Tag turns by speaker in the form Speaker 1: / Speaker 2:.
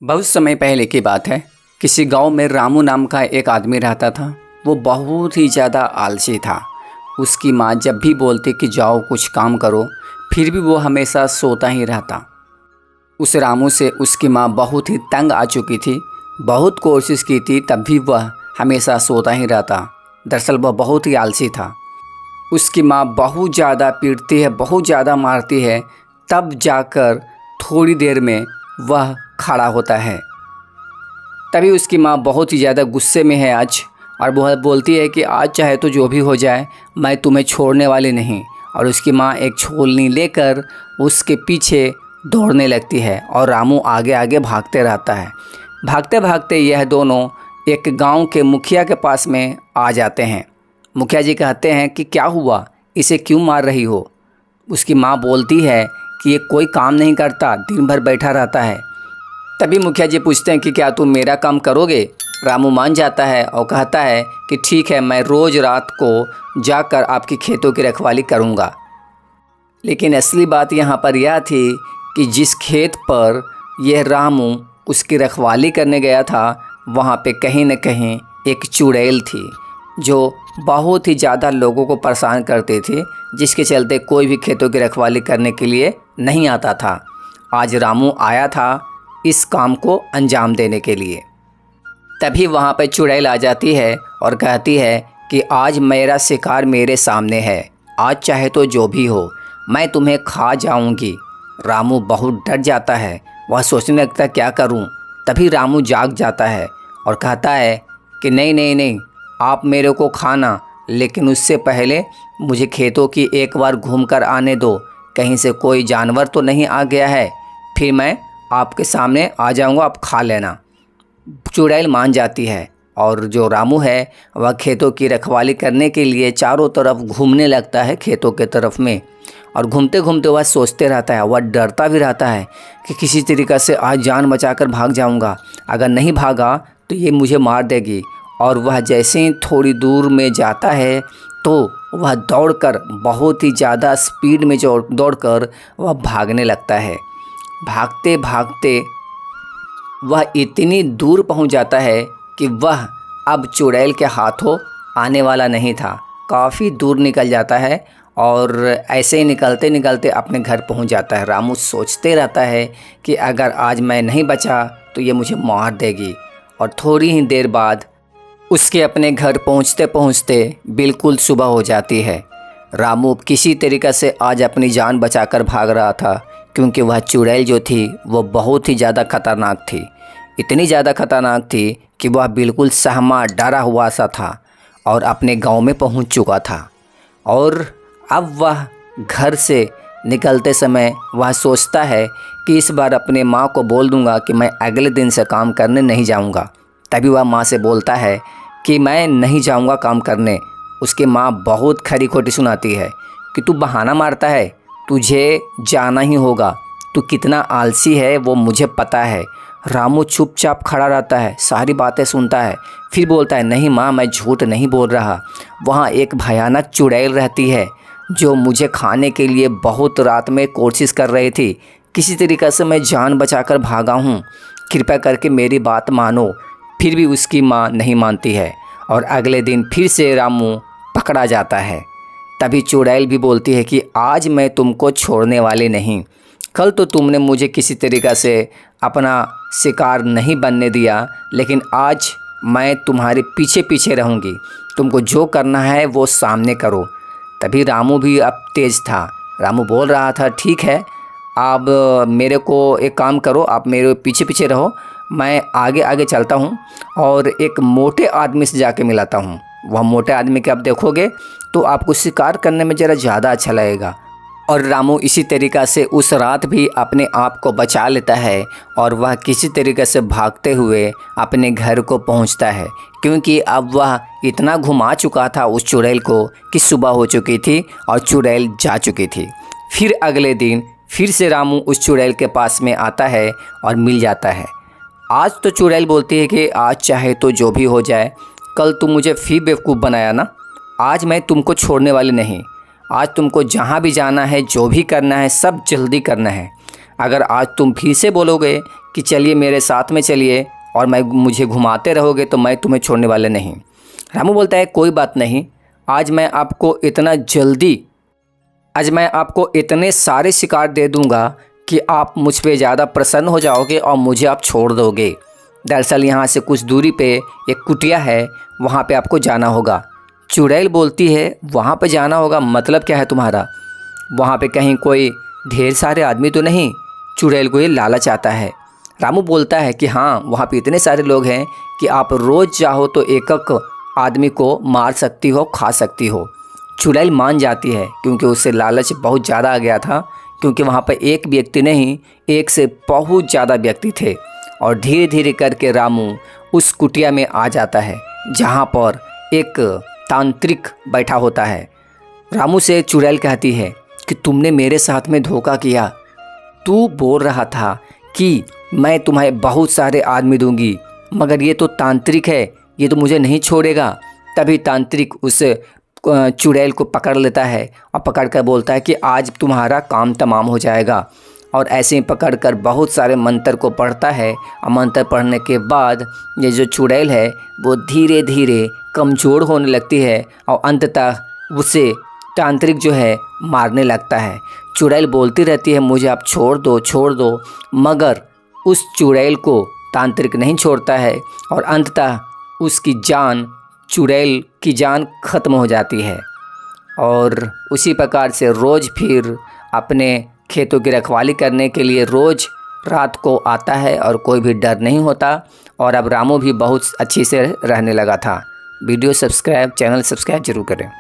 Speaker 1: बहुत समय पहले की बात है। किसी गांव में रामू नाम का एक आदमी रहता था। वो बहुत ही ज़्यादा आलसी था। उसकी माँ जब भी बोलती कि जाओ कुछ काम करो, फिर भी वो हमेशा सोता ही रहता। उस रामू से उसकी माँ बहुत ही तंग आ चुकी थी। बहुत कोशिश की थी, तब भी वह हमेशा सोता ही रहता। दरअसल वह बहुत ही आलसी था। उसकी माँ बहुत ज़्यादा पीटती है, बहुत ज़्यादा मारती है, तब जाकर थोड़ी देर में वह खड़ा होता है। तभी उसकी माँ बहुत ही ज़्यादा गुस्से में है आज, और वह बोलती है कि आज चाहे तो जो भी हो जाए, मैं तुम्हें छोड़ने वाली नहीं। और उसकी माँ एक छोलनी लेकर उसके पीछे दौड़ने लगती है और रामू आगे आगे भागते रहता है। भागते भागते यह दोनों एक गांव के मुखिया के पास में आ जाते हैं। मुखिया जी कहते हैं कि क्या हुआ, इसे क्यों मार रही हो। उसकी माँ बोलती है कि ये कोई काम नहीं करता, दिन भर बैठा रहता है। तभी मुखिया जी पूछते हैं कि क्या तुम मेरा काम करोगे। रामू मान जाता है और कहता है कि ठीक है, मैं रोज़ रात को जाकर आपकी खेतों की रखवाली करूँगा। लेकिन असली बात यहाँ पर यह थी कि जिस खेत पर यह रामू उसकी रखवाली करने गया था, वहाँ पे कहीं न कहीं एक चुड़ैल थी जो बहुत ही ज़्यादा लोगों को परेशान करती थी, जिसके चलते कोई भी खेतों की रखवाली करने के लिए नहीं आता था। आज रामू आया था इस काम को अंजाम देने के लिए। तभी वहाँ पर चुड़ैल आ जाती है और कहती है कि आज मेरा शिकार मेरे सामने है, आज चाहे तो जो भी हो मैं तुम्हें खा जाऊँगी। रामू बहुत डर जाता है, वह सोचने लगता क्या करूँ। तभी रामू जाग जाता है और कहता है कि नहीं नहीं नहीं, आप मेरे को खाना, लेकिन उससे पहले मुझे खेतों की एक बार घूम कर आने दो, कहीं से कोई जानवर तो नहीं आ गया है, फिर मैं आपके सामने आ जाऊंगा, आप खा लेना। चुड़ैल मान जाती है और जो रामू है वह खेतों की रखवाली करने के लिए चारों तरफ घूमने लगता है खेतों के तरफ में। और घूमते घूमते वह सोचते रहता है, वह डरता भी रहता है कि किसी तरीक़े से आज जान बचाकर भाग जाऊंगा, अगर नहीं भागा तो ये मुझे मार देगी। और वह जैसे ही थोड़ी दूर में जाता है तो वह दौड़कर बहुत ही ज़्यादा स्पीड में दौड़कर वह भागने लगता है। भागते भागते वह इतनी दूर पहुंच जाता है कि वह अब चुड़ैल के हाथों आने वाला नहीं था। काफ़ी दूर निकल जाता है और ऐसे ही निकलते निकलते अपने घर पहुंच जाता है। रामू सोचते रहता है कि अगर आज मैं नहीं बचा तो ये मुझे मार देगी। और थोड़ी ही देर बाद उसके अपने घर पहुंचते पहुंचते बिल्कुल सुबह हो जाती है। रामू किसी तरीक़े से आज अपनी जान बचाकर भाग रहा था, क्योंकि वह चुड़ैल जो थी वो बहुत ही ज़्यादा खतरनाक थी। इतनी ज़्यादा खतरनाक थी कि वह बिल्कुल सहमा डरा हुआ सा था और अपने गांव में पहुंच चुका था। और अब वह घर से निकलते समय वह सोचता है कि इस बार अपने माँ को बोल दूंगा कि मैं अगले दिन से काम करने नहीं जाऊंगा। तभी वह माँ से बोलता है कि मैं नहीं जाऊंगा काम करने। उसकी माँ बहुत खरी खोटी सुनाती है कि तू बहाना मारता है, तुझे जाना ही होगा, तू कितना आलसी है वो मुझे पता है। रामू चुपचाप खड़ा रहता है, सारी बातें सुनता है, फिर बोलता है नहीं माँ, मैं झूठ नहीं बोल रहा। वहाँ एक भयानक चुड़ैल रहती है जो मुझे खाने के लिए बहुत रात में कोशिश कर रही थी। किसी तरीक़े से मैं जान बचाकर भागा हूँ, कृपया करके मेरी बात मानो। फिर भी उसकी माँ नहीं मानती है और अगले दिन फिर से रामू पकड़ा जाता है। तभी चुड़ैल भी बोलती है कि आज मैं तुमको छोड़ने वाली नहीं। कल तो तुमने मुझे किसी तरीक़े से अपना शिकार नहीं बनने दिया, लेकिन आज मैं तुम्हारे पीछे पीछे रहूँगी। तुमको जो करना है वो सामने करो। तभी रामू भी अब तेज़ था। रामू बोल रहा था ठीक है, आप मेरे को एक काम करो, आप मेरे पीछे पीछे रहो, मैं आगे आगे चलता हूँ और एक मोटे आदमी से जाके मिलाता हूँ। वह मोटे आदमी के आप देखोगे तो आपको शिकार करने में ज़रा ज़्यादा अच्छा लगेगा। और रामू इसी तरीक़ा से उस रात भी अपने आप को बचा लेता है और वह किसी तरीक़े से भागते हुए अपने घर को पहुंचता है, क्योंकि अब वह इतना घुमा चुका था उस चुड़ैल को कि सुबह हो चुकी थी और चुड़ैल जा चुकी थी। फिर अगले दिन फिर से रामू उस चुड़ैल के पास में आता है और मिल जाता है। आज तो चुड़ैल बोलती है कि आज चाहे तो जो भी हो जाए, कल तुम मुझे फिर बेवकूफ़ बनाया ना, आज मैं तुमको छोड़ने वाली नहीं। आज तुमको जहाँ भी जाना है, जो भी करना है, सब जल्दी करना है। अगर आज तुम फिर से बोलोगे कि चलिए मेरे साथ में चलिए और मुझे घुमाते रहोगे तो मैं तुम्हें छोड़ने वाला नहीं। रामू बोलता है कोई बात नहीं, आज मैं आपको इतने सारे शिकार दे दूंगा कि आप मुझ पे ज़्यादा प्रसन्न हो जाओगे और मुझे आप छोड़ दोगे। दरअसल यहाँ से कुछ दूरी पे एक कुटिया है, वहाँ पे आपको जाना होगा। चुड़ैल बोलती है वहाँ पे जाना होगा, मतलब क्या है तुम्हारा? वहाँ पे कहीं कोई ढेर सारे आदमी तो नहीं? चुड़ैल को ये लालच आता है। रामू बोलता है कि हाँ, वहाँ पे इतने सारे लोग हैं कि आप रोज़ चाहो तो एक एक आदमी को मार सकती हो, खा सकती हो। चुड़ैल मान जाती है क्योंकि उससे लालच बहुत ज़्यादा आ गया था, क्योंकि वहाँ पर एक व्यक्ति नहीं, एक से बहुत ज़्यादा व्यक्ति थे। और धीरे धीरे करके रामू उस कुटिया में आ जाता है जहाँ पर एक तांत्रिक बैठा होता है। रामू से चुड़ैल कहती है कि तुमने मेरे साथ में धोखा किया। तू बोल रहा था कि मैं तुम्हें बहुत सारे आदमी दूंगी, मगर ये तो तांत्रिक है, ये तो मुझे नहीं छोड़ेगा। तभी तांत्रिक उस चुड़ैल को पकड़ लेता है और पकड़ कर बोलता है कि आज तुम्हारा काम तमाम हो जाएगा। और ऐसे ही पकड़ कर बहुत सारे मंत्र को पढ़ता है और मंत्र पढ़ने के बाद ये जो चुड़ैल है वो धीरे धीरे कमज़ोर होने लगती है और अंततः उसे तांत्रिक जो है मारने लगता है। चुड़ैल बोलती रहती है मुझे आप छोड़ दो, मगर उस चुड़ैल को तांत्रिक नहीं छोड़ता है और अंततः चुड़ैल की जान ख़त्म हो जाती है। और उसी प्रकार से रोज़ फिर अपने खेतों की रखवाली करने के लिए रोज़ रात को आता है और कोई भी डर नहीं होता। और अब रामू भी बहुत अच्छी से रहने लगा था। चैनल सब्सक्राइब जरूर करें।